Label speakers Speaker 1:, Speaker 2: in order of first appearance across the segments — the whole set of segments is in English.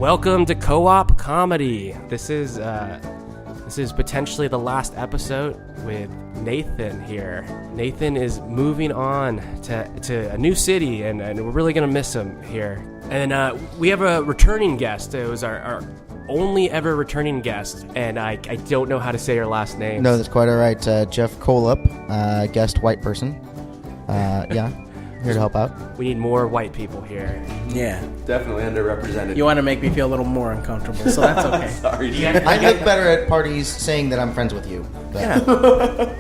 Speaker 1: Welcome to Co-op Comedy. This is potentially the last episode with Nathan here. Nathan is moving on to a new city, and we're really gonna miss him here. And we have a returning guest. It was our only ever returning guest, and I don't know how to say your last name.
Speaker 2: No, that's quite all right. Jeff Kohlhepp, guest white person. Yeah, here to help out.
Speaker 1: We need more white people here.
Speaker 3: Yeah.
Speaker 4: Definitely underrepresented.
Speaker 3: You want to make me feel a little more uncomfortable, so that's okay.
Speaker 4: Sorry.
Speaker 2: I look better at parties saying that I'm friends with you. But.
Speaker 3: Yeah.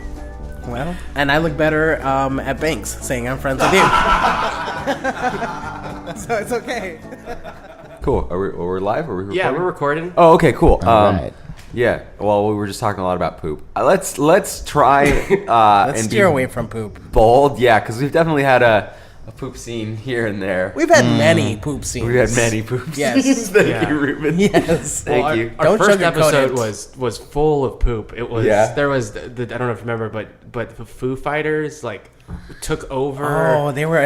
Speaker 3: Well, and I look better at Banks saying I'm friends with you. So it's okay.
Speaker 4: Cool. Are we live? Are we recording?
Speaker 1: Yeah, we're recording.
Speaker 4: Oh, okay, cool.
Speaker 2: All right.
Speaker 4: Yeah. Well, we were just talking a lot about poop. Let's try.
Speaker 3: Let's
Speaker 4: and
Speaker 3: steer
Speaker 4: be
Speaker 3: away from poop.
Speaker 4: bold. Yeah, because we've definitely had a poop scene here and there.
Speaker 3: We've had many poop scenes.
Speaker 4: We've had many poop
Speaker 3: Yes.
Speaker 4: scenes. Thank
Speaker 1: Yeah.
Speaker 4: you, Ruben.
Speaker 3: Yes.
Speaker 4: Thank you.
Speaker 1: Our
Speaker 3: Don't
Speaker 1: first
Speaker 3: sugarcoat
Speaker 1: episode
Speaker 3: it.
Speaker 1: was full of poop. It was
Speaker 4: Yeah.
Speaker 1: I don't know if you remember, but the Foo Fighters took over.
Speaker 3: Oh, they were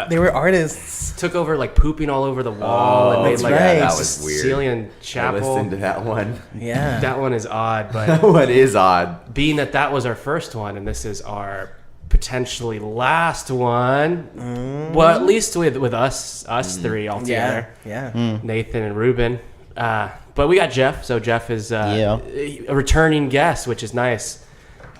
Speaker 3: they were artists.
Speaker 1: Took over pooping all over the wall and made
Speaker 3: that's
Speaker 1: like
Speaker 3: right.
Speaker 1: a
Speaker 3: That
Speaker 4: was weird.
Speaker 1: Sicilian
Speaker 4: I
Speaker 1: chapel.
Speaker 4: listened to that one.
Speaker 3: Yeah.
Speaker 1: That one is odd,
Speaker 4: That
Speaker 1: but
Speaker 4: one is odd.
Speaker 1: being that was our first one and this is our potentially last one, well, at least with us three all together,
Speaker 3: Yeah.
Speaker 1: Nathan and Ruben. But we got Jeff, so Jeff is
Speaker 2: Yeah.
Speaker 1: a returning guest, which is nice.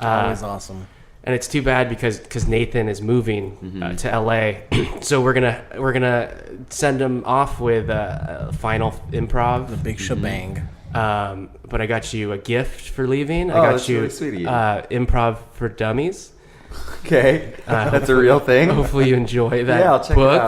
Speaker 3: Always awesome.
Speaker 1: And it's too bad because Nathan is moving to LA, so we're gonna send him off with a final improv.
Speaker 3: The big shebang.
Speaker 1: But I got you a gift for leaving. I
Speaker 4: Oh,
Speaker 1: got
Speaker 4: that's
Speaker 1: you
Speaker 4: really sweet of you.
Speaker 1: Improv for Dummies.
Speaker 4: Okay, that's a real thing.
Speaker 1: Hopefully you enjoy that
Speaker 4: Yeah, I'll check
Speaker 1: book.
Speaker 4: it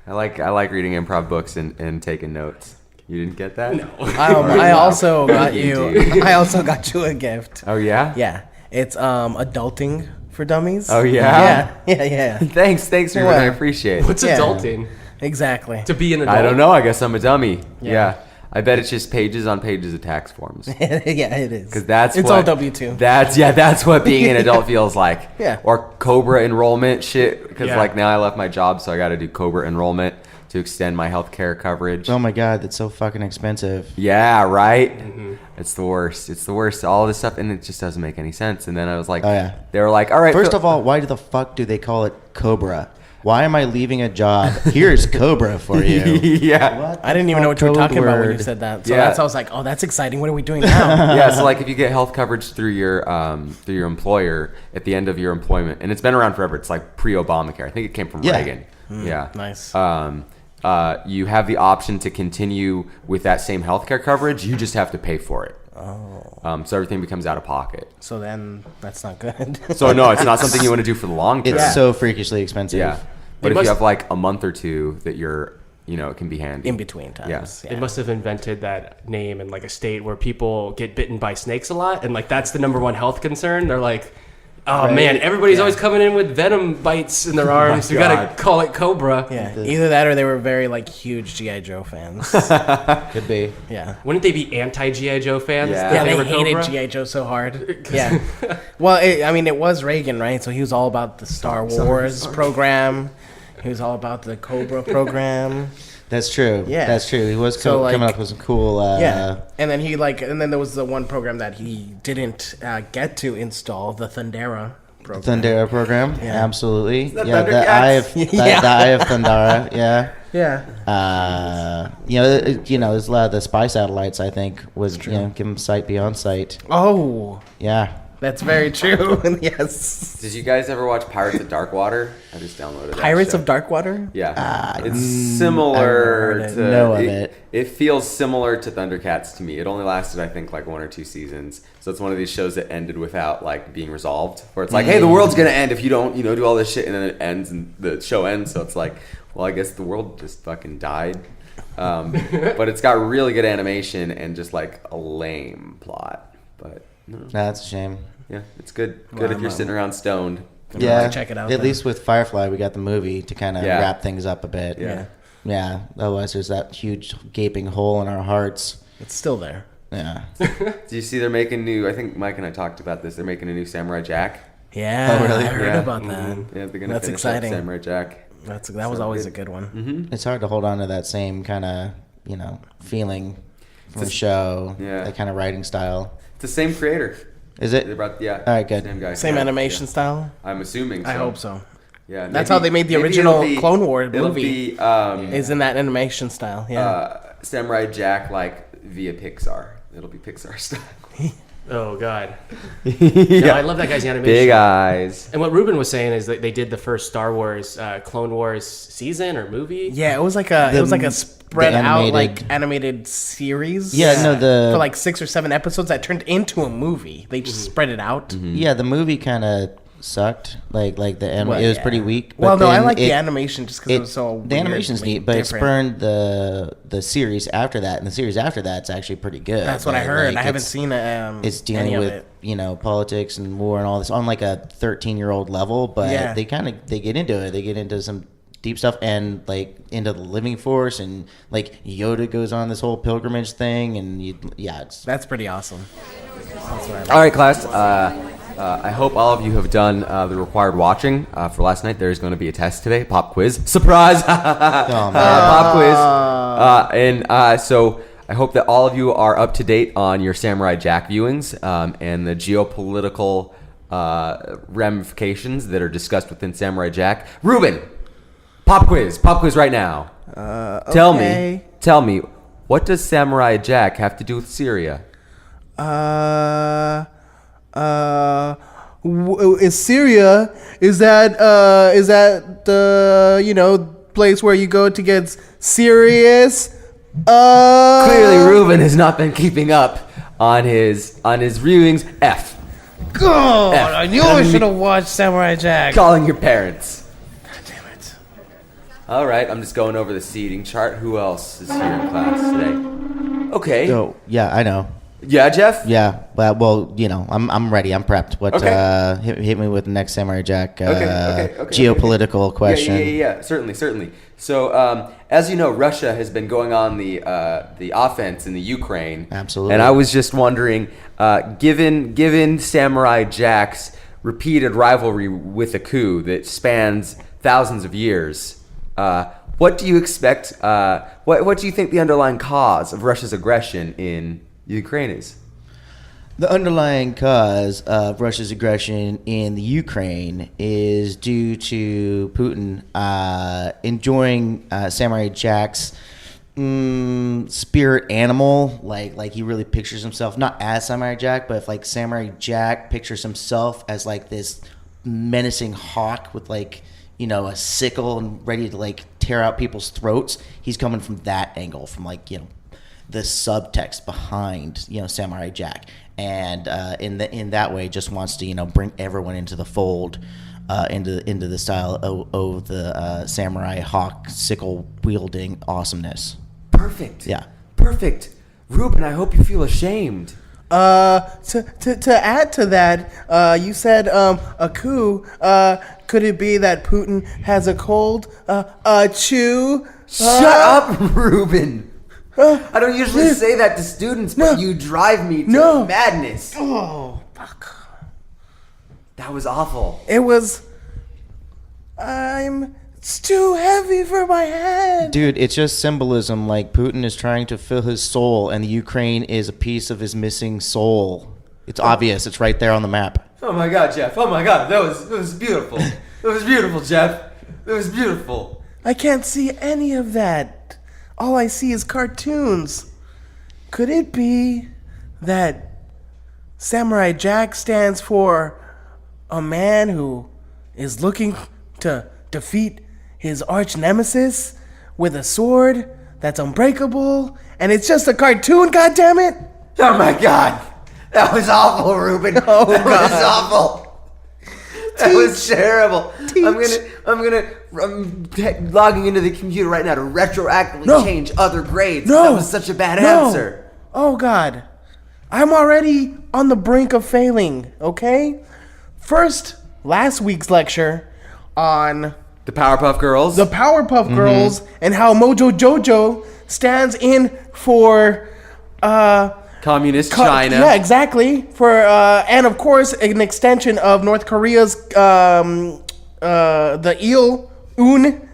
Speaker 4: out. I like reading improv books and taking notes. You didn't get that?
Speaker 1: No.
Speaker 3: I also got
Speaker 4: You
Speaker 3: you.
Speaker 4: do.
Speaker 3: I also got you a gift.
Speaker 4: Oh yeah.
Speaker 3: Yeah. It's adulting for dummies.
Speaker 4: Oh, yeah?
Speaker 3: Yeah.
Speaker 4: Thanks, Ruben. I appreciate it.
Speaker 1: What's
Speaker 3: Yeah.
Speaker 1: adulting?
Speaker 3: Exactly.
Speaker 1: To be an adult?
Speaker 4: I don't know. I guess I'm a dummy. Yeah. I bet it's just pages on pages of tax forms.
Speaker 3: Yeah, it is.
Speaker 4: Because that's
Speaker 3: it's
Speaker 4: what,
Speaker 3: all W-2.
Speaker 4: That's what being an adult feels like.
Speaker 3: Yeah.
Speaker 4: Or Cobra enrollment shit. Because
Speaker 1: Yeah.
Speaker 4: now I left my job, so I got to do Cobra enrollment to extend my healthcare coverage.
Speaker 2: Oh my god, that's so fucking expensive.
Speaker 4: Yeah, right.
Speaker 1: Mm-hmm.
Speaker 4: It's the worst. It's the worst. All this stuff, and it just doesn't make any sense. And then I was like,
Speaker 2: Oh, yeah.
Speaker 4: they were like, all right.
Speaker 2: First of all, why the fuck do they call it Cobra? Why am I leaving a job? Here's Cobra for you.
Speaker 4: yeah.
Speaker 2: What
Speaker 3: I didn't even know what you were
Speaker 2: code
Speaker 3: talking about when you
Speaker 2: word?
Speaker 3: said that. So
Speaker 4: Yeah.
Speaker 3: I was like, oh, that's exciting. What are we doing now?
Speaker 4: Yeah, so if you get health coverage through your employer at the end of your employment, and it's been around forever. It's like pre-Obamacare. I think it came from
Speaker 2: Yeah.
Speaker 4: Reagan. Yeah,
Speaker 3: Nice.
Speaker 4: you have the option to continue with that same healthcare coverage. You just have to pay for it. Oh. So everything becomes out of pocket.
Speaker 3: So then that's not good.
Speaker 4: So no, it's not something you want to do for the long term.
Speaker 2: It's so freakishly expensive.
Speaker 4: Yeah, but
Speaker 1: They
Speaker 4: if you
Speaker 1: must-
Speaker 4: have a month or two that you're, it can be handy.
Speaker 3: In between times.
Speaker 4: Yeah.
Speaker 1: They must have invented that name in a state where people get bitten by snakes a lot, and that's the number one health concern. They're like, oh
Speaker 2: Right.
Speaker 1: man, everybody's always coming in with venom bites in their arms. We gotta
Speaker 4: God.
Speaker 1: call it Cobra.
Speaker 3: Yeah. Either that or they were very huge G.I. Joe fans.
Speaker 2: Could be.
Speaker 3: Yeah.
Speaker 1: Wouldn't they be anti-GI Joe fans?
Speaker 4: Yeah.
Speaker 1: that
Speaker 3: Yeah, they
Speaker 1: were
Speaker 3: hated
Speaker 1: Cobra?
Speaker 3: G.I. Joe so hard. Yeah. Well, it was Reagan, right? So he was all about the Star Wars program. He was all about the Cobra program.
Speaker 2: That's true.
Speaker 3: Yeah.
Speaker 2: That's true. He was
Speaker 3: So,
Speaker 2: coming up with some cool.
Speaker 3: Yeah. And then and then there was the one program that he didn't get to install, the Thundera program.
Speaker 2: Thundera program.
Speaker 3: Yeah.
Speaker 2: Absolutely.
Speaker 4: the
Speaker 2: Yeah. The
Speaker 4: Thundercats?
Speaker 2: Eye of the Eye of Thundera. Yeah.
Speaker 3: Yeah.
Speaker 2: There's a lot of the spy satellites. I think was give them sight beyond sight.
Speaker 3: Oh,
Speaker 2: Yeah.
Speaker 3: that's very true. Yes.
Speaker 4: Did you guys ever watch Pirates of Darkwater? I just downloaded that
Speaker 3: Pirates
Speaker 4: show.
Speaker 3: of Darkwater?
Speaker 4: Yeah, it's similar
Speaker 3: I
Speaker 4: to.
Speaker 2: know of it.
Speaker 4: It feels similar to Thundercats to me. It only lasted, I think, 1 or 2 seasons. So it's one of these shows that ended without being resolved. Where it's hey, the world's gonna end if you don't, do all this shit, and then it ends and the show ends. So it's well, I guess the world just fucking died. But it's got really good animation and just a lame plot. But no,
Speaker 2: That's a shame.
Speaker 4: yeah, it's good. Good if you're sitting around stoned.
Speaker 2: Yeah.
Speaker 3: check it out
Speaker 2: At
Speaker 3: then.
Speaker 2: least with Firefly, we got the movie to kind of
Speaker 4: Yeah.
Speaker 2: wrap things up a bit.
Speaker 4: Yeah.
Speaker 2: Yeah. Otherwise, there's that huge gaping hole in our hearts.
Speaker 3: It's still there.
Speaker 2: Yeah.
Speaker 4: Do you see they're making new? I think Mike and I talked about this. They're making a new Samurai Jack.
Speaker 3: Yeah,
Speaker 2: Oh, really?
Speaker 3: I heard
Speaker 4: Yeah.
Speaker 3: about that.
Speaker 4: Yeah, they're gonna
Speaker 3: That's
Speaker 4: finish
Speaker 3: exciting.
Speaker 4: up Samurai Jack.
Speaker 3: That was always a good one.
Speaker 4: Mm-hmm.
Speaker 2: It's hard to hold on to that same kind of feeling from the show.
Speaker 4: Yeah.
Speaker 2: That kind of writing style.
Speaker 4: It's the same creator.
Speaker 2: Is it?
Speaker 4: Yeah.
Speaker 2: All right, good.
Speaker 4: Same guy.
Speaker 3: Same animation style?
Speaker 4: I'm assuming so.
Speaker 3: I hope so.
Speaker 4: Yeah.
Speaker 3: That's how they made the original Clone Wars movie.
Speaker 4: It'll be,
Speaker 3: is in that animation style, yeah.
Speaker 4: Samurai Jack, via Pixar. It'll be Pixar style.
Speaker 1: Oh God! Yeah, I love that guy's animation.
Speaker 4: Big eyes.
Speaker 1: And what Ruben was saying is that they did the first Star Wars Clone Wars season or movie.
Speaker 3: Yeah, it was like a spread out animated series.
Speaker 2: Yeah, no,
Speaker 3: for 6 or 7 episodes that turned into a movie. They just spread it out.
Speaker 2: Mm-hmm. Yeah, the movie kind of sucked. It was pretty weak.
Speaker 3: Well, no, I like the animation just because it was so.
Speaker 2: The animation's neat, but it spurned the series after that, and the series after that's actually pretty good.
Speaker 3: That's what I heard. I haven't seen
Speaker 2: it's dealing with politics and war and all this on a 13-year-old level, but they get into it. They get into some deep stuff and into the living force, and Yoda goes on this whole pilgrimage thing, and
Speaker 3: that's pretty awesome. That's what I like.
Speaker 4: All right, class. I hope all of you have done the required watching for last night. There's going to be a test today, pop quiz, surprise, pop quiz, so I hope that all of you are up to date on your Samurai Jack viewings and the geopolitical ramifications that are discussed within Samurai Jack. Ruben, pop quiz right now.
Speaker 3: Okay.
Speaker 4: Tell me, what does Samurai Jack have to do with Syria?
Speaker 3: Is Syria, is that the place where you go to get serious?
Speaker 4: Clearly Ruben has not been keeping up on his viewings. F.
Speaker 3: God,
Speaker 4: F.
Speaker 3: I knew I should have watched Samurai Jack.
Speaker 4: Calling your parents.
Speaker 3: God damn it.
Speaker 4: All right, I'm just going over the seating chart. Who else is here in class today? Okay.
Speaker 2: So yeah, I know.
Speaker 4: Yeah, Jeff?
Speaker 2: Yeah, but I'm ready. I'm prepped. What?
Speaker 4: Okay.
Speaker 2: Hit me with the next Samurai Jack
Speaker 4: Okay.
Speaker 2: geopolitical question.
Speaker 4: Yeah. Certainly. So, as you know, Russia has been going on the offense in the Ukraine.
Speaker 2: Absolutely.
Speaker 4: And I was just wondering, given Samurai Jack's repeated rivalry with a coup that spans thousands of years, what do you expect? What do you think the underlying cause of Russia's aggression in Ukraine is?
Speaker 2: The underlying cause of Russia's aggression in the Ukraine is due to Putin enjoying Samurai Jack's spirit animal. Like he really pictures himself not as Samurai Jack, but if Samurai Jack pictures himself as this menacing hawk with a sickle and ready to tear out people's throats. He's coming from that angle, from the subtext behind Samurai Jack, and in that way just wants to bring everyone into the fold, into the style of the samurai hawk sickle wielding awesomeness.
Speaker 4: Perfect.
Speaker 2: Yeah.
Speaker 4: Perfect. Ruben, I hope you feel ashamed.
Speaker 3: To add to that, you said a coup. Could it be that Putin has a cold? Chew.
Speaker 4: Shut up, Ruben. I don't usually say that to students, but you drive me to madness.
Speaker 3: Oh, fuck.
Speaker 4: That was awful.
Speaker 3: It was... It's too heavy for my head.
Speaker 2: Dude, it's just symbolism. Putin is trying to fill his soul, and the Ukraine is a piece of his missing soul. It's obvious. It's right there on the map.
Speaker 4: Oh my God, Jeff. Oh my God. That was beautiful. It was beautiful, Jeff. It was beautiful.
Speaker 3: I can't see any of that. All I see is cartoons. Could it be that Samurai Jack stands for a man who is looking to defeat his arch nemesis with a sword that's unbreakable, and it's just a cartoon, goddammit?
Speaker 4: Oh my God. That was awful, Ruben. That was awful. That was terrible. I'm logging into the computer right now to retroactively change other grades. That was such a bad answer.
Speaker 3: Oh God, I'm already on the brink of failing. Okay, last week's lecture on
Speaker 4: the Powerpuff Girls.
Speaker 3: The Powerpuff Girls and how Mojo Jojo stands in for
Speaker 4: Communist China.
Speaker 3: Yeah, exactly. For and of course an extension of North Korea's the Il-un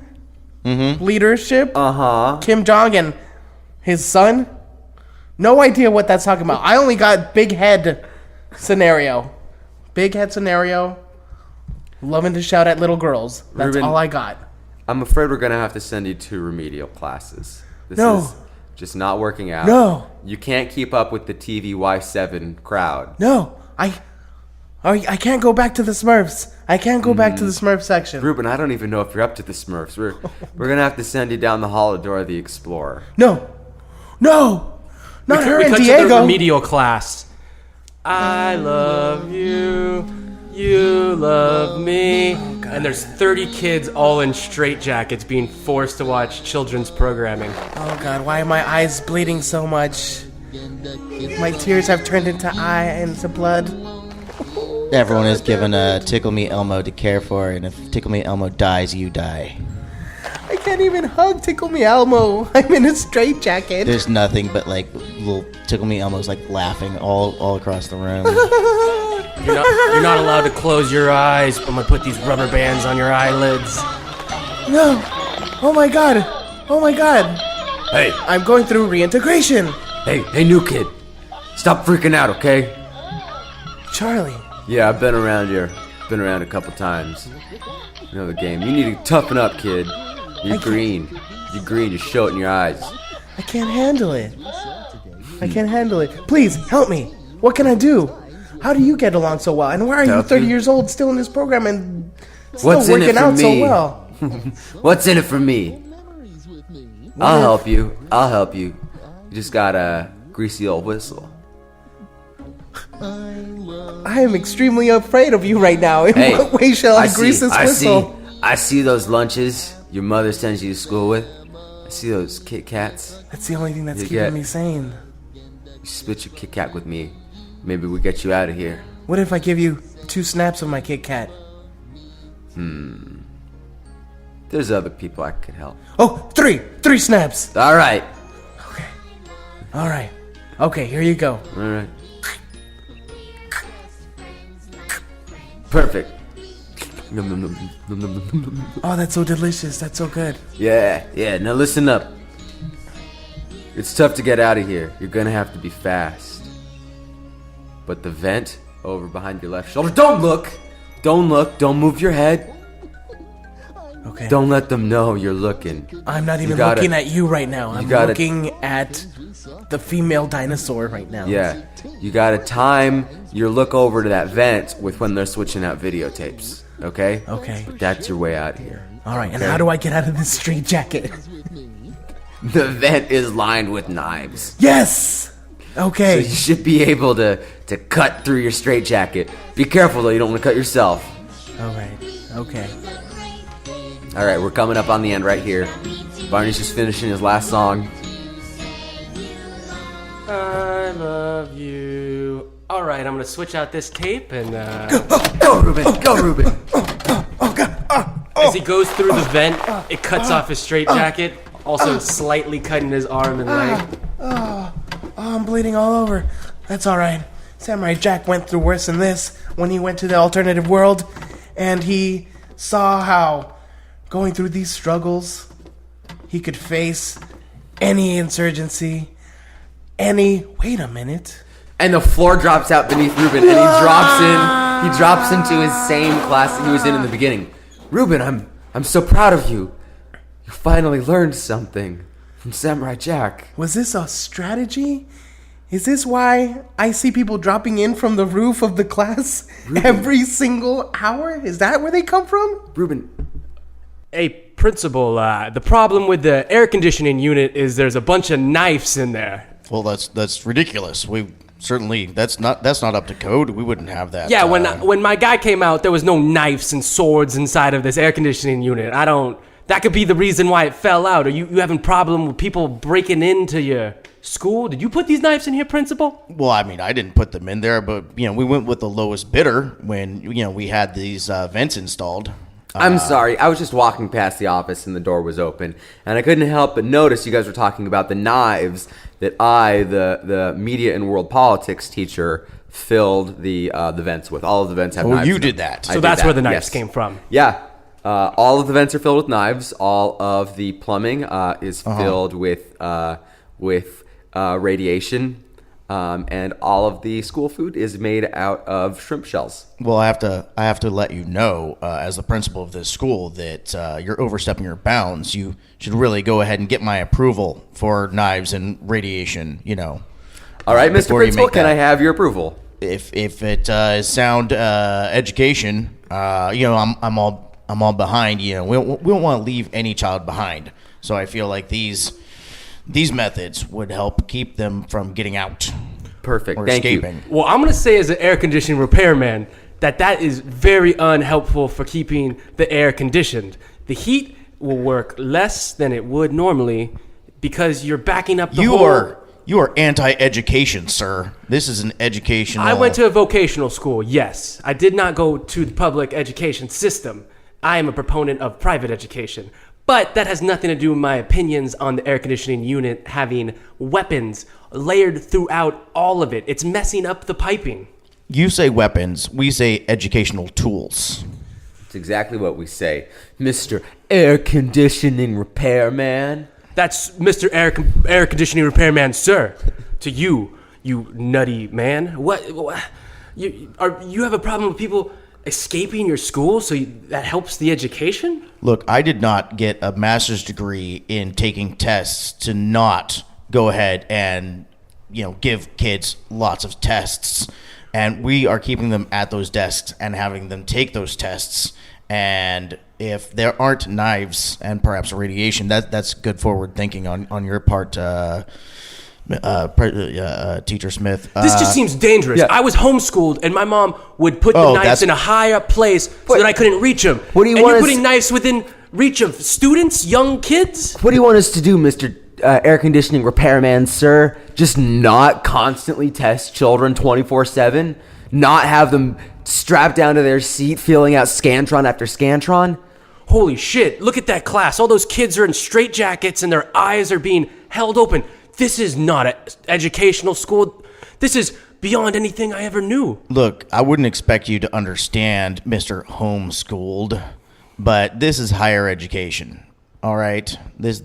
Speaker 3: leadership.
Speaker 4: Uh-huh.
Speaker 3: Kim Jong, and His son? No idea what that's talking about. I only got big head scenario. Big head scenario. Loving to shout at little girls. That's
Speaker 4: Ruben,
Speaker 3: all I got.
Speaker 4: I'm afraid we're going to have to send you to remedial classes. This
Speaker 3: No.
Speaker 4: is just not working out.
Speaker 3: No.
Speaker 4: You can't keep up with the TV Y7 crowd.
Speaker 3: No. I can't go back to the Smurfs. I can't go back to the Smurf section.
Speaker 4: Ruben, I don't even know if you're up to the Smurfs. We're going to have to send you down the hall of Dora the Explorer.
Speaker 3: No. Not her
Speaker 1: we
Speaker 3: and
Speaker 1: cut to the
Speaker 3: Diego.
Speaker 1: remedial class. I love you. You love me. And there's 30 kids all in straitjackets being forced to watch children's programming.
Speaker 3: Oh God, why are my eyes bleeding so much? My tears have turned into blood.
Speaker 2: Everyone is given a Tickle Me Elmo to care for, and if Tickle Me Elmo dies, you die.
Speaker 3: I can't even hug Tickle Me Elmo. I'm in a straitjacket.
Speaker 2: There's nothing but like little Tickle Me Elmos like laughing all across the room.
Speaker 1: You're not allowed to close your eyes. I'm gonna put these rubber bands on your eyelids.
Speaker 3: No. Oh my God.
Speaker 4: Hey,
Speaker 3: I'm going through reintegration.
Speaker 4: hey, new kid. Stop freaking out, okay?
Speaker 3: Charlie.
Speaker 4: Yeah, I've been around here. Been around a couple times. You know the game. You need to toughen up, kid. You're green. You show it in your eyes.
Speaker 3: I can't handle it. Please, help me. What can I do? How do you get along so well? And why are you
Speaker 4: Help
Speaker 3: 30
Speaker 4: you?
Speaker 3: years old still in this program and still
Speaker 4: What's in it
Speaker 3: working
Speaker 4: for
Speaker 3: out so
Speaker 4: me?
Speaker 3: well?
Speaker 4: What's in it for me? I'll help you. You just gotta grease the old whistle.
Speaker 3: I am extremely afraid of you right now. In
Speaker 4: Hey,
Speaker 3: what way shall I grease this whistle?
Speaker 4: I see those lunches your mother sends you to school with. I see those Kit Kats.
Speaker 3: That's the only thing that's
Speaker 4: You
Speaker 3: keeping
Speaker 4: get-
Speaker 3: me sane.
Speaker 4: You split your Kit Kat with me. Maybe we get you out of here.
Speaker 3: What if I give you 2 snaps of my Kit Kat?
Speaker 4: There's other people I could help.
Speaker 3: Oh, 3 snaps.
Speaker 4: All right.
Speaker 3: All right. Okay, here you go.
Speaker 4: All right. Perfect. Nom, nom, nom, nom, nom, nom, nom.
Speaker 3: Oh, that's so delicious. That's so good.
Speaker 4: Yeah. Now listen up. It's tough to get out of here. You're gonna have to be fast. But the vent over behind your left shoulder. Don't look. Don't move your head.
Speaker 3: Okay.
Speaker 4: Don't let them know you're looking.
Speaker 3: I'm not even
Speaker 4: gotta-
Speaker 3: looking at you right now. I'm
Speaker 4: gotta-
Speaker 3: looking at the female dinosaur right now.
Speaker 4: Yeah. You gotta time your look over to that vent with when they're switching out videotapes. Okay?
Speaker 3: Okay.
Speaker 4: But that's your way out of here.
Speaker 3: All right. And how do I get out of this straitjacket?
Speaker 4: The vent is lined with knives.
Speaker 3: Yes.
Speaker 4: So
Speaker 3: Okay.
Speaker 4: you should be able to cut through your straitjacket. Be careful though, you don't want to cut yourself.
Speaker 3: All right. Okay.
Speaker 4: Alright, we're coming up on the end right here. Barney's just finishing his last song.
Speaker 1: I love you. All right, I'm gonna switch out this tape and
Speaker 4: Go, Ruben! Go, Ruben!
Speaker 1: as he goes through the vent, it cuts off his straitjacket, also slightly cutting his arm and leg.
Speaker 3: Oh, I'm bleeding all over. That's all right. Samurai Jack went through worse than this when he went to the alternative world, and he saw how going through these struggles, he could face any insurgency, wait a minute.
Speaker 4: And the floor drops out beneath Ruben, and he drops into his same class that he was in the beginning. Ruben, I'm so proud of you. You finally learned something from Samurai Jack.
Speaker 3: Was this a strategy? Is this why I see people dropping in from the roof of the class every single hour? Is that where they come from?
Speaker 4: Ruben,
Speaker 1: Hey, principal, the problem with the air conditioning unit is there's a bunch of knives in there.
Speaker 5: Well, that's ridiculous. We certainly that's not up to code. We wouldn't have that.
Speaker 1: Yeah, when my guy came out, there was no knives and swords inside of this air conditioning unit. That could be the reason why it fell out. Are you having problem with people breaking into your school? Did you put these knives in here, principal?
Speaker 5: Well, I mean, I didn't put them in there, but we went with the lowest bidder when we had these vents installed.
Speaker 4: I'm sorry. I was just walking past the office and the door was open, and I couldn't help but notice you guys were talking about the knives that I, the media and world politics teacher, filled the vents with. All of the vents have knives.
Speaker 5: You
Speaker 4: in
Speaker 5: did
Speaker 4: them.
Speaker 5: that.
Speaker 4: I
Speaker 1: So
Speaker 4: did
Speaker 1: that's
Speaker 4: that,
Speaker 1: where the knives
Speaker 4: yes.
Speaker 1: came from.
Speaker 4: Yeah. All of the vents are filled with knives. All of the plumbing is filled with with radiation. And all of the school food is made out of shrimp shells.
Speaker 5: Well, I have to let you know, as the principal of this school, that you're overstepping your bounds. You should really go ahead and get my approval for knives and radiation.
Speaker 4: All right, Mr.
Speaker 5: before you
Speaker 4: Principal,
Speaker 5: make
Speaker 4: can
Speaker 5: that.
Speaker 4: I have your approval?
Speaker 5: If it is sound education, I'm all behind. We don't want to leave any child behind. So I feel like these methods would help keep them from getting out.
Speaker 4: Perfect.
Speaker 5: Or
Speaker 4: Thank
Speaker 5: escaping.
Speaker 1: Well, I'm going to say as an air conditioning repairman that is very unhelpful for keeping the air conditioned. The heat will work less than it would normally because you're backing up the
Speaker 5: You are anti-education, sir. This is an educational...
Speaker 1: I went to a vocational school, yes. I did not go to the public education system. I am a proponent of private education. But that has nothing to do with my opinions on the air conditioning unit having weapons layered throughout all of it. It's messing up the piping.
Speaker 5: You say weapons, we say educational tools.
Speaker 4: It's exactly what we say. Mr. Air Conditioning Repairman.
Speaker 1: That's Mr. Air Conditioning Repairman, sir. To you, you nutty man. What you have a problem with people escaping your school, so that helps the education?
Speaker 5: Look, I did not get a master's degree in taking tests to not go ahead and, give kids lots of tests. And we are keeping them at those desks and having them take those tests. And if there aren't knives and perhaps radiation, that's good forward thinking on your part, Teacher Smith.
Speaker 1: This just seems dangerous.
Speaker 4: yeah.
Speaker 1: I was homeschooled, and my mom would put the
Speaker 5: Oh,
Speaker 1: knives
Speaker 5: that's-
Speaker 1: in a high up place so that I couldn't reach them.
Speaker 4: What do you
Speaker 1: and
Speaker 4: want
Speaker 1: you're
Speaker 4: us-
Speaker 1: putting knives within reach of students, young kids?
Speaker 4: What do you want us to do, Mr. Air Conditioning Repairman, sir? Just not constantly test children 24/7? Not have them strapped down to their seat filling out Scantron after Scantron?
Speaker 1: Holy shit, look at that class. All those kids are in straitjackets and their eyes are being held open. This is not an educational school. This is beyond anything I ever knew.
Speaker 5: Look, I wouldn't expect you to understand, Mr. Homeschooled, but this is higher education. All right, this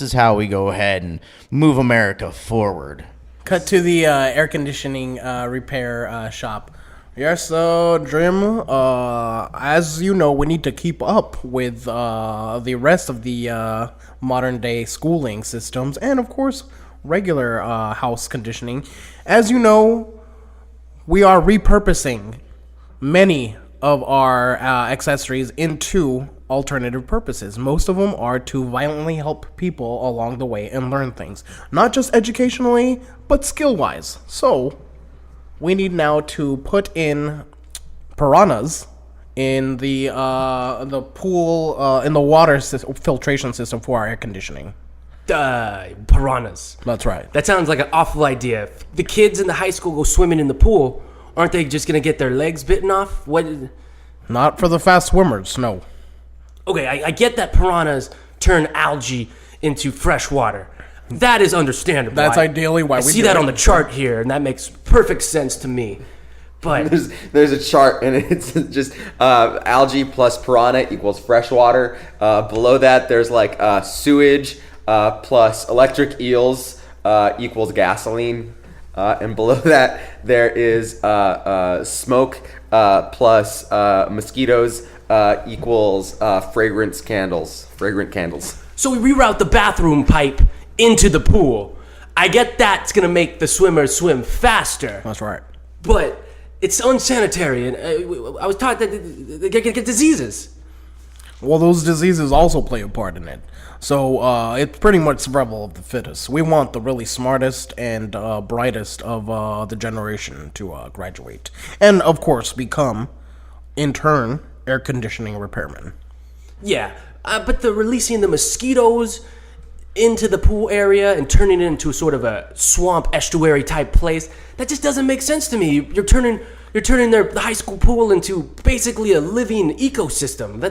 Speaker 5: is how we go ahead and move America forward.
Speaker 3: Cut to the air conditioning repair shop. Yes, Jim. As you know, we need to keep up with the rest of the modern day schooling systems, and of course, regular house conditioning. As you know, we are repurposing many of our accessories into alternative purposes. Most of them are to violently help people along the way and learn things, not just educationally, but skill-wise. So we need now to put in piranhas in the pool, in the water filtration system for our air conditioning.
Speaker 1: Piranhas.
Speaker 3: That's right.
Speaker 1: That sounds like an awful idea. If the kids in the high school go swimming in the pool, aren't they just going to get their legs bitten off? What?
Speaker 3: Not for the fast swimmers, no.
Speaker 1: Okay, I get that piranhas turn algae into fresh water. That is understandable.
Speaker 3: That's ideally why
Speaker 1: I
Speaker 3: we
Speaker 1: see
Speaker 3: do
Speaker 1: that
Speaker 3: it.
Speaker 1: on the chart here, and that makes perfect sense to me. But
Speaker 4: There's a chart, and it's just algae plus piranha equals freshwater. Below that, there's like sewage plus electric eels equals gasoline. And below that, there is smoke plus mosquitoes equals fragrant candles.
Speaker 1: so we reroute the bathroom pipe into the pool. I get that's gonna make the swimmers swim faster.
Speaker 3: That's right.
Speaker 1: But it's unsanitary, and I was taught that they're gonna get diseases.
Speaker 3: Well, those diseases also play a part in it. So it's pretty much survival of the fittest. We want the really smartest and brightest of the generation to graduate. And, of course, become, in turn, air conditioning repairmen.
Speaker 1: Yeah, but the releasing the mosquitoes into the pool area and turning it into sort of a swamp estuary type place, that just doesn't make sense to me. You're turning the high school pool into basically a living ecosystem.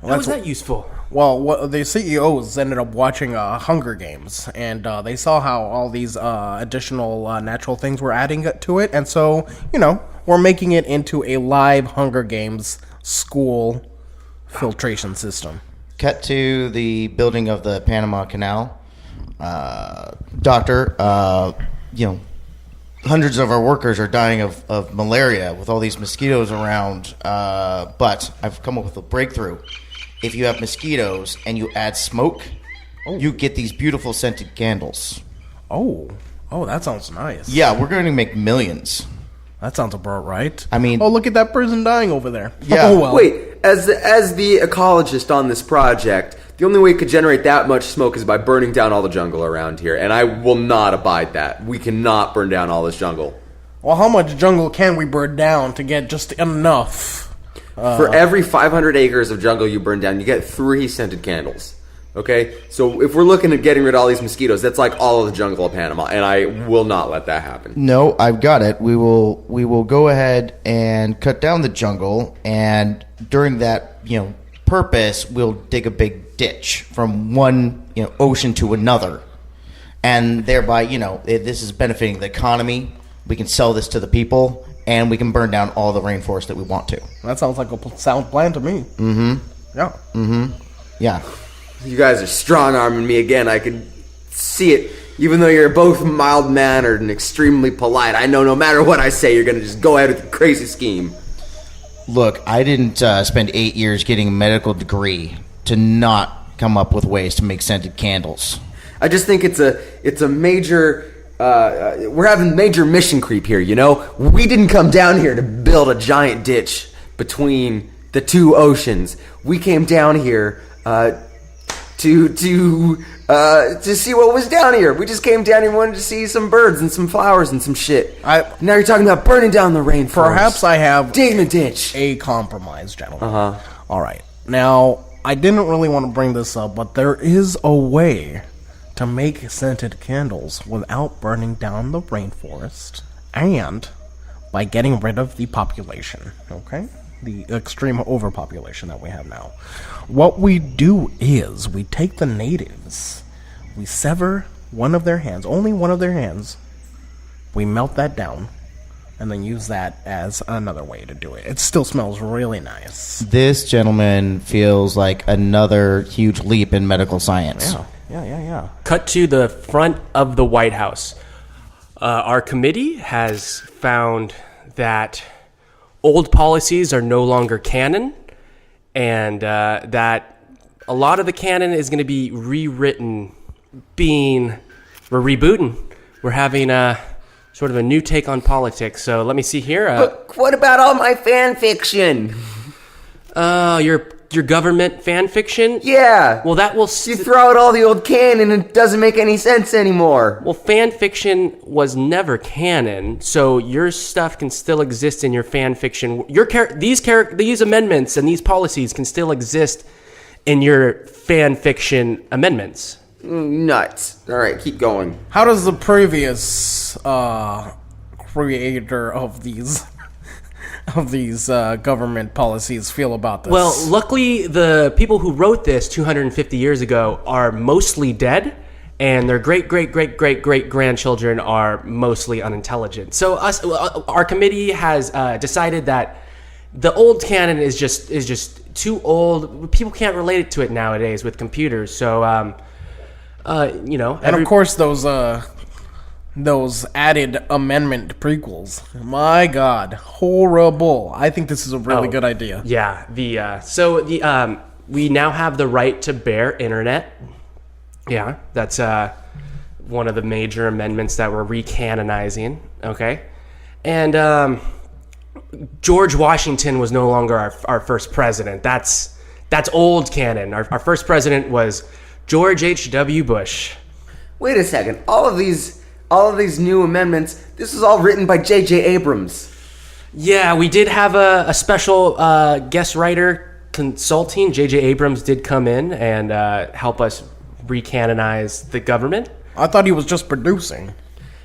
Speaker 1: How is that useful?
Speaker 3: Well, the CEOs ended up watching Hunger Games, and they saw how all these additional natural things were adding to it, and so, we're making it into a live Hunger Games school filtration system.
Speaker 5: Cut to the building of the Panama Canal. doctor, hundreds of our workers are dying of malaria with all these mosquitoes around. But I've come up with a breakthrough. If you have mosquitoes and you add smoke, you get these beautiful scented candles.
Speaker 3: Oh, that sounds nice.
Speaker 5: Yeah, we're going to make millions.
Speaker 3: That sounds about right.
Speaker 5: I mean...
Speaker 3: Oh, look at that person dying over there.
Speaker 5: Yeah.
Speaker 3: Oh, well.
Speaker 4: Wait, as the ecologist on this project, the only way it could generate that much smoke is by burning down all the jungle around here, and I will not abide that. We cannot burn down all this jungle.
Speaker 3: Well, how much jungle can we burn down to get just enough?
Speaker 4: For every 500 acres of jungle you burn down, you get 3 scented candles. Okay? So if we're looking at getting rid of all these mosquitoes, that's like all of the jungle of Panama, and I will not let that happen.
Speaker 5: No, I've got it. We will go ahead and cut down the jungle, and during that, purpose, we'll dig a big ditch from one, ocean to another. And thereby, this is benefiting the economy. We can sell this to the people, and we can burn down all the rainforest that we want to.
Speaker 3: That sounds like a sound plan to me.
Speaker 5: Mm-hmm.
Speaker 3: Yeah.
Speaker 5: Mm-hmm. Yeah.
Speaker 4: You guys are strong-arming me again. I can see it. Even though you're both mild-mannered and extremely polite, I know no matter what I say, you're going to just go ahead with the crazy scheme.
Speaker 5: Look, I didn't spend 8 years getting a medical degree to not come up with ways to make scented candles.
Speaker 4: I just think it's a major... we're having major mission creep here, We didn't come down here to build a giant ditch between the 2 oceans. We came down here to see what was down here. We just came down here and wanted to see some birds and some flowers and some shit. Now you're talking about burning down the rainforest.
Speaker 3: Perhaps I have
Speaker 4: digging a ditch.
Speaker 3: A compromise, gentlemen. All right. Now, I didn't really want to bring this up, but there is a way to make scented candles without burning down the rainforest and by getting rid of the population, okay? The extreme overpopulation that we have now. What we do is we take the natives, we sever one of their hands, only one of their hands, we melt that down, and then use that as another way to do it. It still smells really nice.
Speaker 5: This, gentleman, feels like another huge leap in medical science.
Speaker 3: Yeah.
Speaker 1: Cut to the front of the White House. Our committee has found that old policies are no longer canon, and that a lot of the canon is going to be rewritten. We're rebooting. We're having sort of a new take on politics. So let me see here.
Speaker 4: But what about all my fan fiction?
Speaker 1: Your government fan fiction?
Speaker 4: Yeah.
Speaker 1: Well, that will...
Speaker 4: You throw out all the old canon and it doesn't make any sense anymore.
Speaker 1: Well, fan fiction was never canon, so your stuff can still exist in your fan fiction. These amendments and these policies can still exist in your fan fiction amendments.
Speaker 4: Nuts. All right, keep going.
Speaker 3: How does the previous creator of these government policies feel about this?
Speaker 1: Well, luckily, the people who wrote this 250 years ago are mostly dead, and their great-great-great-great-great-grandchildren are mostly unintelligent. So our committee has decided that the old canon is just too old. People can't relate to it nowadays with computers. So,
Speaker 3: and of course those added amendment prequels. My God, horrible! I think this is a really good idea.
Speaker 1: Yeah. We now have the right to bear internet. Yeah, that's one of the major amendments that we're recanonizing. Okay, and George Washington was no longer our first president. That's old canon. Our first president was George H.W. Bush.
Speaker 4: Wait a second. All of these new amendments, this was all written by J.J. Abrams.
Speaker 1: Yeah, we did have a special guest writer consulting. J.J. Abrams did come in and help us recanonize the government.
Speaker 3: I thought he was just producing,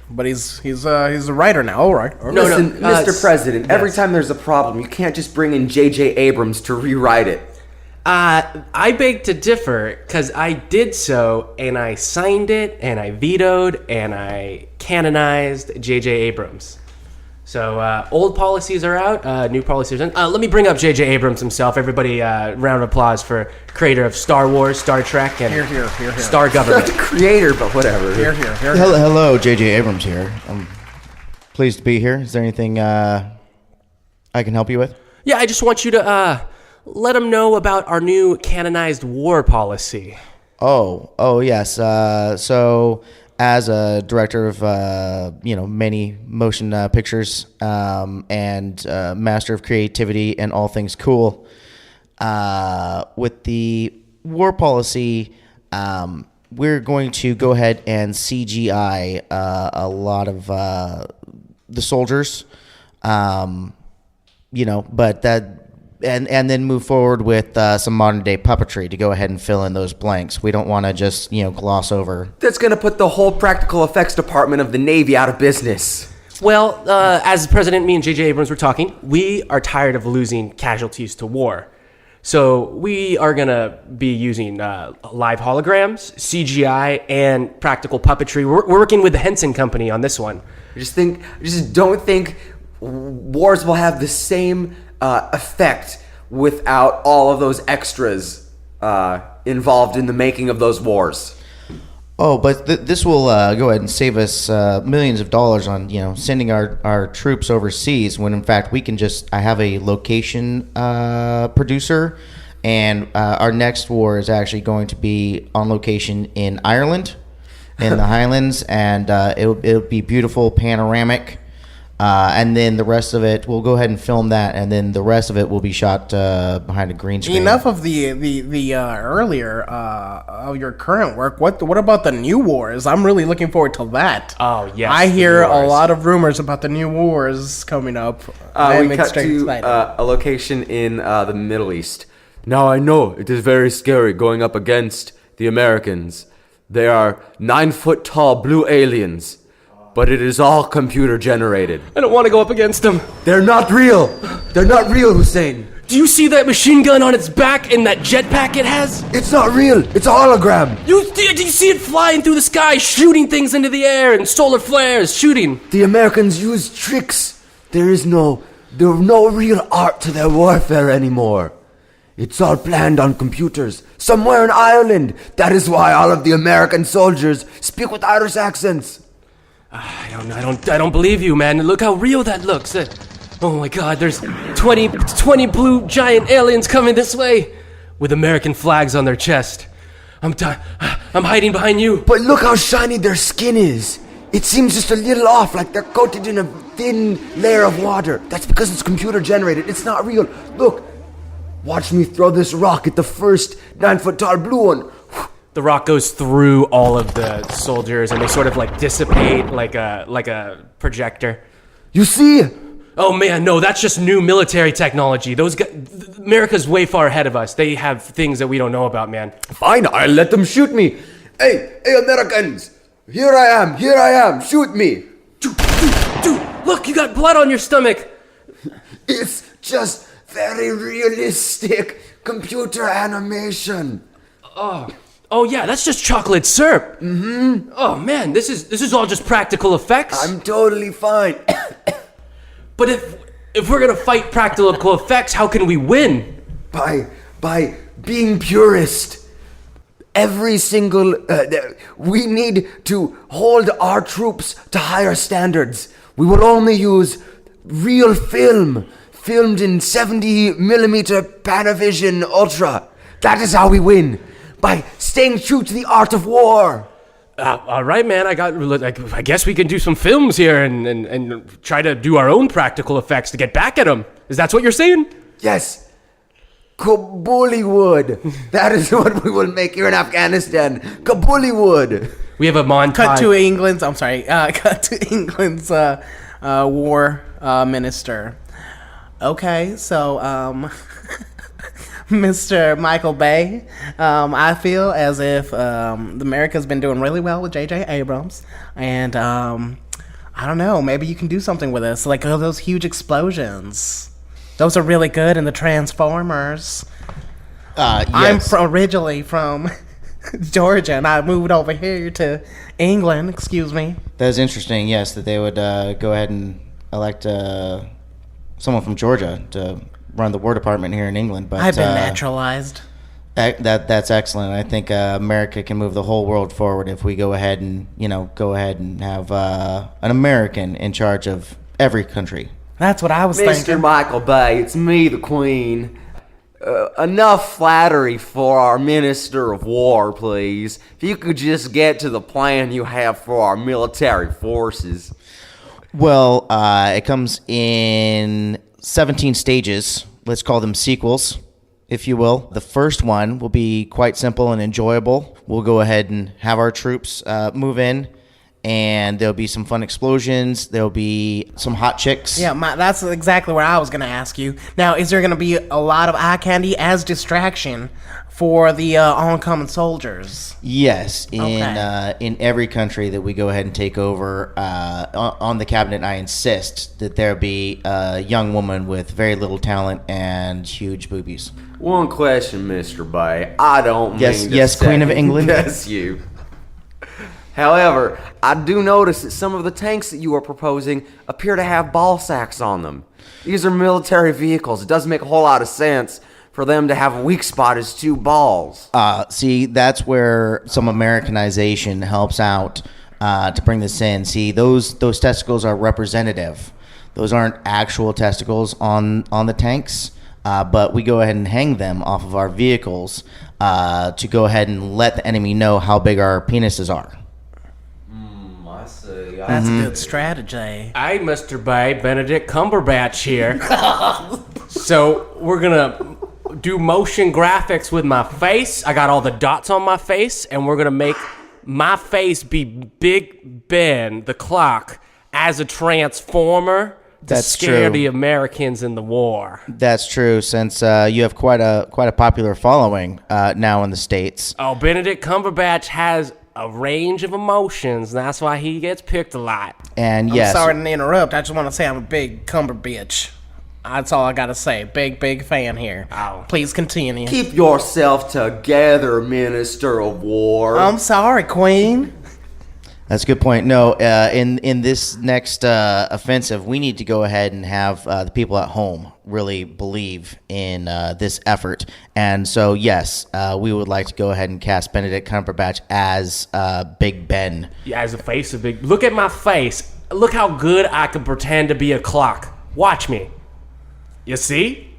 Speaker 3: but he's a writer now. All right.
Speaker 4: Listen, Mr. President, every time there's a problem, you can't just bring in J.J. Abrams to rewrite it.
Speaker 1: I beg to differ, because I did so, and I signed it, and I vetoed, and I canonized J.J. Abrams. So old policies are out, new policies are in. Let me bring up J.J. Abrams himself. Everybody, round of applause for creator of Star Wars, Star Trek, and
Speaker 3: Here.
Speaker 1: Star Government.
Speaker 4: Not the creator, but whatever.
Speaker 3: Here.
Speaker 5: Hello, J.J. Abrams here. I'm pleased to be here. Is there anything I can help you with?
Speaker 1: Yeah, I just want you to let them know about our new canonized war policy.
Speaker 5: Oh, yes. So, as a director of many motion pictures and master of creativity and all things cool, with the war policy, we're going to go ahead and CGI a lot of the soldiers, but that. And then move forward with some modern day puppetry to go ahead and fill in those blanks. We don't want to just gloss over.
Speaker 4: That's going to put the whole practical effects department of the Navy out of business.
Speaker 1: Well, as President, me and J.J. Abrams were talking, we are tired of losing casualties to war. So we are going to be using live holograms, CGI, and practical puppetry. We're working with the Henson Company on this one.
Speaker 4: I just don't think wars will have the same effect without all of those extras involved in the making of those wars.
Speaker 5: Oh, but this will go ahead and save us millions of dollars on sending our troops overseas. When in fact I have a location producer, and our next war is actually going to be on location in Ireland, in the Highlands, and it'll be beautiful, panoramic. And then the rest of it, we'll go ahead and film that, and then the rest of it will be shot behind a green screen.
Speaker 3: Enough of the earlier of your current work. What about the new wars? I'm really looking forward to that.
Speaker 1: Oh yes,
Speaker 3: I hear a lot of rumors about the new wars coming up.
Speaker 4: We cut to a location in the Middle East. Now I know it is very scary going up against the Americans. They are 9-foot tall blue aliens. But it is all computer generated.
Speaker 1: I don't want to go up against them.
Speaker 4: They're not real. They're not real, Hussein.
Speaker 1: Do you see that machine gun on its back and that jetpack it has?
Speaker 4: It's not real. It's a hologram.
Speaker 1: Do you see it flying through the sky, shooting things into the air and solar flares, shooting?
Speaker 4: The Americans use tricks. There's no real art to their warfare anymore. It's all planned on computers, somewhere in Ireland. That is why all of the American soldiers speak with Irish accents.
Speaker 1: I don't believe you, man. Look how real that looks. Oh my God, there's 20 blue giant aliens coming this way with American flags on their chest. I'm hiding behind you.
Speaker 4: But look how shiny their skin is. It seems just a little off, like they're coated in a thin layer of water. That's because it's computer generated. It's not real. Look, watch me throw this rock at the first 9-foot tall blue one.
Speaker 1: The rock goes through all of the soldiers, and they sort of like dissipate like a projector.
Speaker 4: You see?
Speaker 1: Oh man, no, that's just new military technology. Those guys, America's way far ahead of us. They have things that we don't know about, man.
Speaker 4: Fine, I'll let them shoot me. Hey, Americans! Here I am, shoot me!
Speaker 1: Dude, look, you got blood on your stomach.
Speaker 4: It's just very realistic computer animation.
Speaker 1: Oh yeah, that's just chocolate syrup. Mm-hmm. Oh man, this is all just practical effects.
Speaker 4: I'm totally fine.
Speaker 1: But if we're gonna fight practical effects, how can we win?
Speaker 4: By being purist. Every single we need to hold our troops to higher standards. We will only use real film, filmed in 70mm Panavision Ultra. That is how we win. By staying true to the art of war.
Speaker 1: All right, man. I guess we can do some films here and try to do our own practical effects to get back at them. Is that what you're saying?
Speaker 4: Yes. Kabuliwood. That is what we will make here in Afghanistan. Kabuliwood.
Speaker 1: We have a montage.
Speaker 3: Cut to England's war minister. Okay, so Mr. Michael Bay, I feel as if America's been doing really well with J.J. Abrams, and I don't know, maybe you can do something with this, like those huge explosions. Those are really good in the Transformers.
Speaker 5: Yes.
Speaker 3: I'm originally from Georgia, and I moved over here to England. Excuse me.
Speaker 5: That is interesting. Yes, that they would go ahead and
Speaker 2: elect someone from Georgia to run the War Department here in England. But
Speaker 3: I've been naturalized.
Speaker 2: That's excellent. I think America can move the whole world forward if we go ahead and have an American in charge of every country.
Speaker 3: That's what I was
Speaker 4: Mr.
Speaker 3: thinking.
Speaker 4: Michael Bay, it's me, the Queen. Enough flattery for our Minister of War, please. If you could just get to the plan you have for our military forces.
Speaker 2: Well, it comes in 17 stages. Let's call them sequels, if you will. The first one will be quite simple and enjoyable. We'll go ahead and have our troops move in, and there'll be some fun explosions. There'll be some hot chicks.
Speaker 3: Yeah, that's exactly what I was going to ask you. Now, is there going to be a lot of eye candy as distraction for the oncoming soldiers?
Speaker 2: Yes,
Speaker 3: Okay.
Speaker 2: In every country that we go ahead and take over, on the cabinet, I insist that there be a young woman with very little talent and huge boobies.
Speaker 4: One question, Mr. Bay. I don't
Speaker 2: Yes,
Speaker 4: mean to
Speaker 2: yes, Queen of England.
Speaker 4: Yes, you. However, I do notice that some of the tanks that you are proposing appear to have ball sacks on them. These are military vehicles. It doesn't make a whole lot of sense for them to have a weak spot as 2 balls.
Speaker 2: See, that's where some Americanization helps out to bring this in. See, those testicles are representative. Those aren't actual testicles on the tanks, but we go ahead and hang them off of our vehicles to go ahead and let the enemy know how big our penises are.
Speaker 4: I see.
Speaker 3: That's a good strategy.
Speaker 1: Hey, Mr. Bay, Benedict Cumberbatch here. So we're gonna do motion graphics with my face. I got all the dots on my face, and we're gonna make my face be Big Ben, the clock, as a transformer to
Speaker 2: That's
Speaker 1: scare
Speaker 2: true.
Speaker 1: the Americans in the war.
Speaker 2: That's true, since you have quite a popular following now in the States.
Speaker 1: Oh, Benedict Cumberbatch has a range of emotions, and that's why he gets picked a lot.
Speaker 2: And
Speaker 3: I'm
Speaker 2: yes,
Speaker 3: sorry to interrupt. I just want to say I'm a big Cumber bitch. That's all I got to say. Big fan here.
Speaker 1: Oh.
Speaker 3: Please continue.
Speaker 4: Keep yourself together, Minister of War.
Speaker 3: I'm sorry, Queen.
Speaker 2: that's a good point. No, in this next offensive, we need to go ahead and have the people at home really believe in this effort. And so, yes, we would like to go ahead and cast Benedict Cumberbatch as Big Ben.
Speaker 1: Yeah, as a face of Big... Look at my face. Look how good I can pretend to be a clock. Watch me. You see?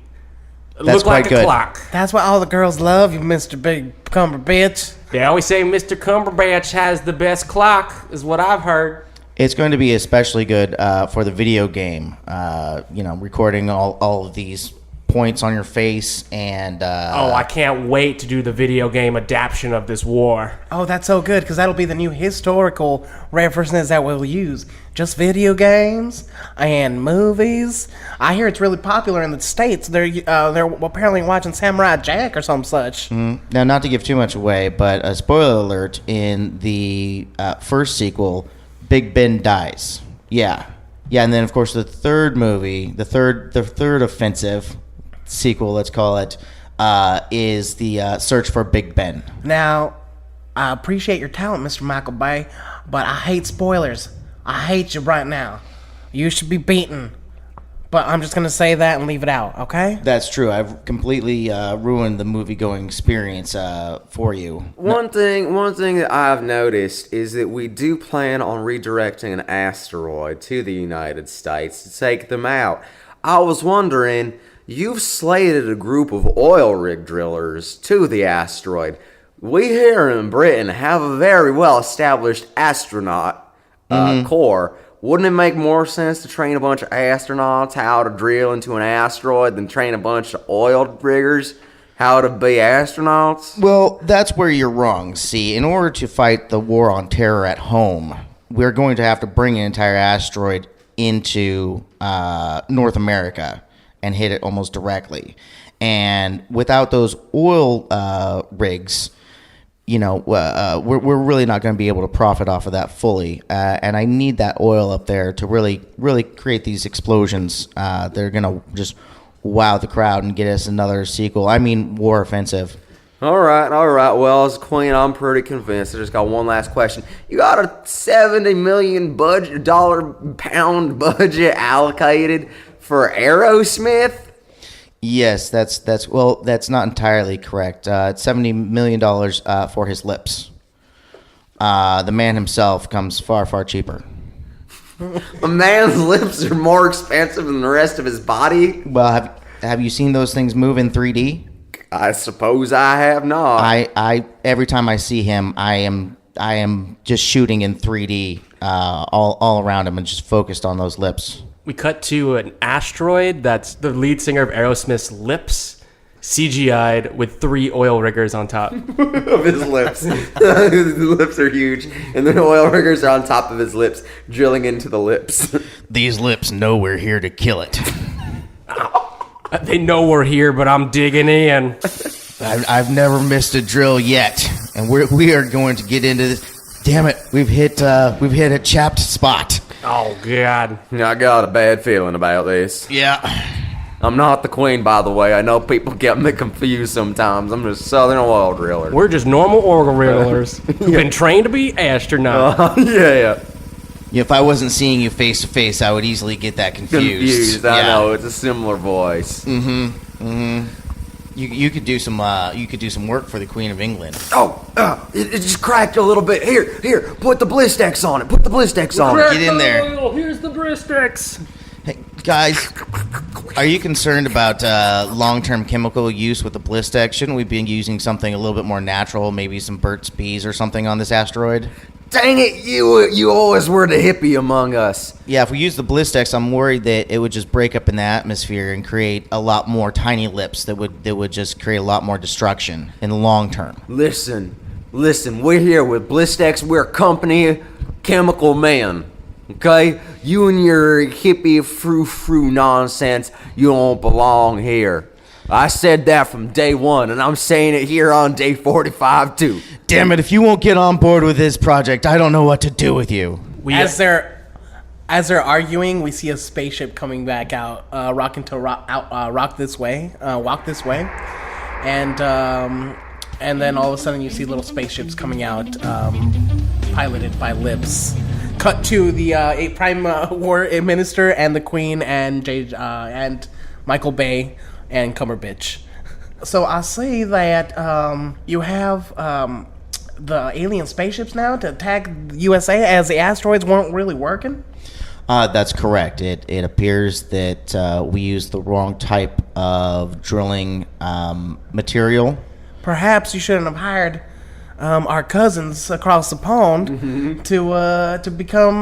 Speaker 2: That's
Speaker 1: Look like
Speaker 2: quite
Speaker 1: a
Speaker 2: good.
Speaker 1: clock.
Speaker 3: That's why all the girls love you, Mr. Big Cumber bitch.
Speaker 1: They always say Mr. Cumberbatch has the best clock, is what I've heard.
Speaker 2: It's going to be especially good for the video game. Recording all of these points on your face and
Speaker 1: I can't wait to do the video game adaptation of this war.
Speaker 3: Oh, that's so good, because that'll be the new historical references that we'll use. Just video games and movies. I hear it's really popular in the States. They're apparently watching Samurai Jack or some such.
Speaker 2: Now, not to give too much away, but a spoiler alert: in the first sequel, Big Ben dies. Yeah, and then of course the third movie, the third offensive sequel, let's call it, is the search for Big Ben.
Speaker 3: Now, I appreciate your talent, Mr. Michael Bay, but I hate spoilers. I hate you right now. You should be beaten. But I'm just going to say that and leave it out, okay?
Speaker 2: That's true. I've completely ruined the movie-going experience for you.
Speaker 4: One thing that I've noticed is that we do plan on redirecting an asteroid to the United States to take them out. I was wondering, you've slated a group of oil rig drillers to the asteroid. We here in Britain have a very well-established astronaut corps. Wouldn't it make more sense to train a bunch of astronauts how to drill into an asteroid than train a bunch of oil riggers how to be astronauts?
Speaker 2: Well, that's where you're wrong. See, in order to fight the war on terror at home, we're going to have to bring an entire asteroid into North America and hit it almost directly. And without those oil rigs, we're really not going to be able to profit off of that fully. And I need that oil up there to really, really create these explosions. They're going to just wow the crowd and get us another sequel. I mean, war offensive.
Speaker 4: All right. Well, as queen, I'm pretty convinced. I just got one last question. You got a $70 million pound budget allocated for Aerosmith?
Speaker 5: Yes, that's not entirely correct. It's $70 million for his lips. The man himself comes far cheaper.
Speaker 4: A man's lips are more expensive than the rest of his body?
Speaker 5: Well, have you seen those things move in 3D?
Speaker 4: I suppose I have not.
Speaker 5: I every time I see him, I am just shooting in 3D all around him and just focused on those lips.
Speaker 1: We cut to an asteroid that's the lead singer of Aerosmith's lips, CGI'd with 3 oil riggers on top.
Speaker 4: Of his lips. His lips are huge, and the oil riggers are on top of his lips, drilling into the lips.
Speaker 5: These lips know we're here to kill it.
Speaker 1: They know we're here, but I'm digging in.
Speaker 5: I've never missed a drill yet, and we are going to get into this. Damn it, we've hit a chapped spot.
Speaker 1: Oh, God.
Speaker 4: I got a bad feeling about this.
Speaker 5: Yeah.
Speaker 4: I'm not the queen, by the way. I know people get me confused sometimes. I'm just Southern oil driller.
Speaker 1: We're just normal oil drillers who've been trained to be astronauts.
Speaker 4: Yeah.
Speaker 5: If I wasn't seeing you face to face, I would easily get that confused.
Speaker 4: I know, it's a similar voice.
Speaker 5: You could do some work for the Queen of England.
Speaker 4: It just cracked a little bit. Here, put the Blistex on it.
Speaker 5: Get in there.
Speaker 1: Here's the Blistex.
Speaker 5: Hey, guys, are you concerned about long-term chemical use with the Blistex? Shouldn't we be using something a little bit more natural, maybe some Burt's Bees or something on this asteroid?
Speaker 4: Dang it, you always were the hippie among us.
Speaker 5: Yeah, if we use the Blistex, I'm worried that it would just break up in the atmosphere and create a lot more tiny lips that would just create a lot more destruction in the long term.
Speaker 4: Listen, we're here with Blistex. We're company chemical man. Okay? You and your hippie frou-frou nonsense, you don't belong here. I said that from day one, and I'm saying it here on day 45 too.
Speaker 5: Damn it, if you won't get on board with this project, I don't know what to do with you.
Speaker 3: As they're arguing, we see a spaceship coming back out, walk this way, and then all of a sudden you see little spaceships coming out, piloted by lips. Cut to the Prime War Minister and the Queen and Michael Bay and Cumberbitch. So I see that you have the alien spaceships now to attack USA as the asteroids weren't really working?
Speaker 5: That's correct. It appears that we used the wrong type of drilling material.
Speaker 3: Perhaps you shouldn't have hired our cousins across the pond to become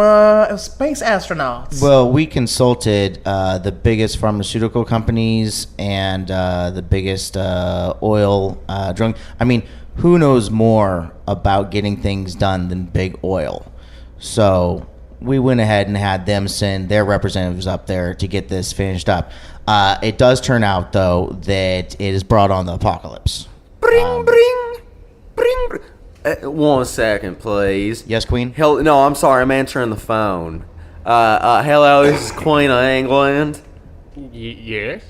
Speaker 3: space astronauts.
Speaker 5: Well, we consulted the biggest pharmaceutical companies and the biggest oil drilling. I mean, who knows more about getting things done than big oil? So we went ahead and had them send their representatives up there to get this finished up. It does turn out, though, that it has brought on the apocalypse.
Speaker 4: Bring. 1 second, please.
Speaker 5: Yes, Queen?
Speaker 4: No, I'm sorry. I'm answering the phone. Hello, this is Queen of England.
Speaker 1: Yes?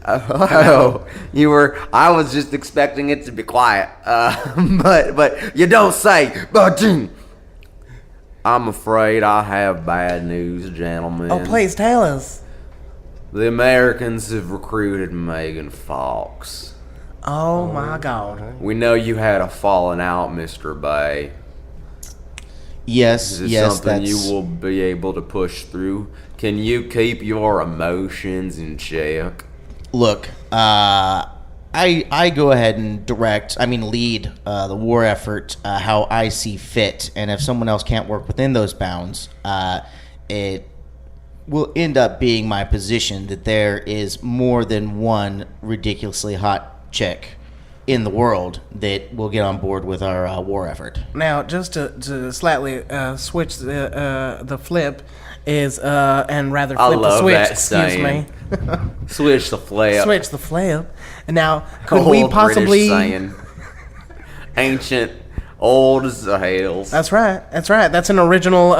Speaker 4: Oh, you were. I was just expecting it to be quiet. But you don't say. I'm afraid I have bad news, gentlemen.
Speaker 3: Oh, please tell us.
Speaker 4: The Americans have recruited Megan Fox.
Speaker 3: Oh my God.
Speaker 4: We know you had a falling out, Mr. Bay.
Speaker 5: Yes,
Speaker 4: Is this
Speaker 5: yes,
Speaker 4: something
Speaker 5: that's...
Speaker 4: you will be able to push through? Can you keep your emotions in check?
Speaker 5: Look, I go ahead and lead the war effort how I see fit, and if someone else can't work within those bounds, it will end up being my position that there is more than one ridiculously hot chick in the world that will get on board with our war effort.
Speaker 3: Now, just to slightly switch the flip is and rather
Speaker 4: I
Speaker 3: flip the
Speaker 4: love
Speaker 3: switch.
Speaker 4: that
Speaker 3: Excuse
Speaker 4: saying.
Speaker 3: me.
Speaker 4: Switch the flip.
Speaker 3: Switch the flip. And now, could
Speaker 4: Old
Speaker 3: we possibly?
Speaker 4: British saying. Ancient, old as the hills.
Speaker 3: That's right. That's an original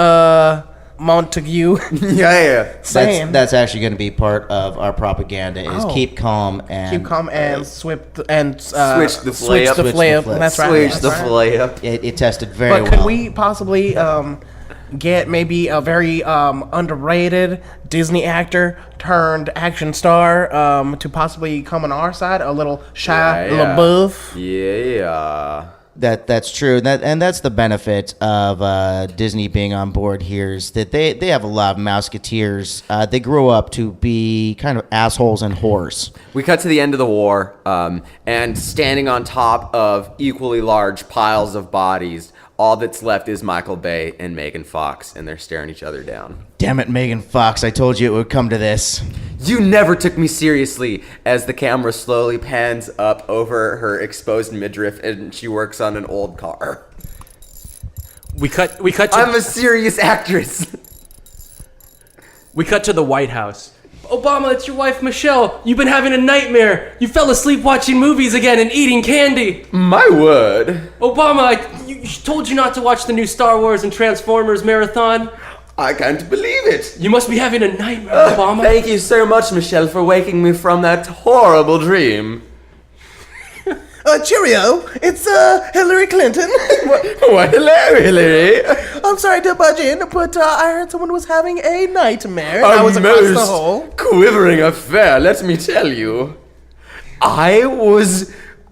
Speaker 3: Montague
Speaker 4: Yeah.
Speaker 3: saying.
Speaker 2: That's actually going to be part of our propaganda is keep calm and
Speaker 3: Keep calm and switch the
Speaker 4: Switch the flip.
Speaker 3: Switch the flip. That's right.
Speaker 4: Switch
Speaker 3: That's
Speaker 4: the
Speaker 3: right.
Speaker 4: flip.
Speaker 2: It tested very
Speaker 3: But
Speaker 2: well.
Speaker 3: could we possibly get maybe a very underrated Disney actor turned action star to possibly come on our side? A little Shia LaBeouf.
Speaker 4: Yeah.
Speaker 2: That's true, and that's the benefit of Disney being on board here is that they have a lot of Mouseketeers. They grew up to be kind of assholes and whores.
Speaker 4: We cut to the end of the war, and standing on top of equally large piles of bodies, all that's left is Michael Bay and Megan Fox, and they're staring each other down.
Speaker 2: Damn it, Megan Fox! I told you it would come to this.
Speaker 4: You never took me seriously, as the camera slowly pans up over her exposed midriff and she works on an old car.
Speaker 1: We cut to
Speaker 4: I'm a serious actress.
Speaker 1: We cut to the White House. Obama, it's your wife Michelle. You've been having a nightmare. You fell asleep watching movies again and eating candy.
Speaker 4: My word.
Speaker 1: Obama, told you not to watch the new Star Wars and Transformers marathon.
Speaker 4: I can't believe it.
Speaker 1: You must be having a nightmare, Obama.
Speaker 4: Thank you so much, Michelle, for waking me from that horrible dream.
Speaker 3: Cheerio! It's Hillary Clinton.
Speaker 4: What? Hello, Hillary.
Speaker 3: I'm sorry to budge in, but I heard someone was having a nightmare. I was across the hall.
Speaker 4: Quivering affair, let me tell you. I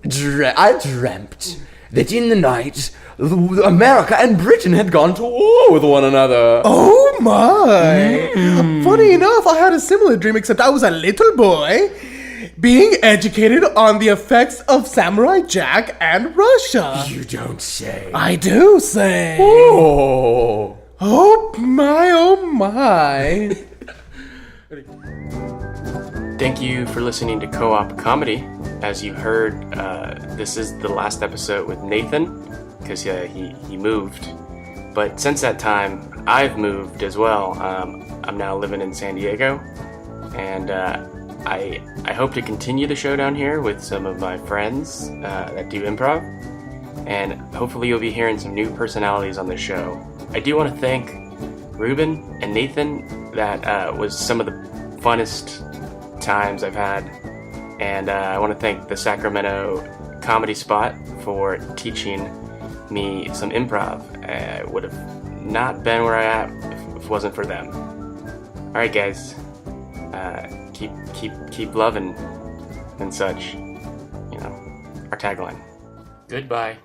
Speaker 4: dreamt that in the night, America and Britain had gone to war with one another.
Speaker 3: Oh my! Funny enough, I had a similar dream, except I was a little boy being educated on the effects of Samurai Jack and Russia.
Speaker 4: You don't say.
Speaker 3: I do say.
Speaker 4: Oh.
Speaker 3: Oh my, oh my.
Speaker 1: Thank you for listening to Co-op Comedy. As you heard, this is the last episode with Nathan, because he moved. But since that time, I've moved as well. I'm now living in San Diego, and I hope to continue the show down here with some of my friends that do improv, and hopefully you'll be hearing some new personalities on the show. I do want to thank Ruben and Nathan. That was some of the funnest times I've had, and I want to thank the Sacramento Comedy Spot for teaching me some improv. I would have not been where I am if it wasn't for them. All right, guys. Keep loving and such, our tagline. Goodbye.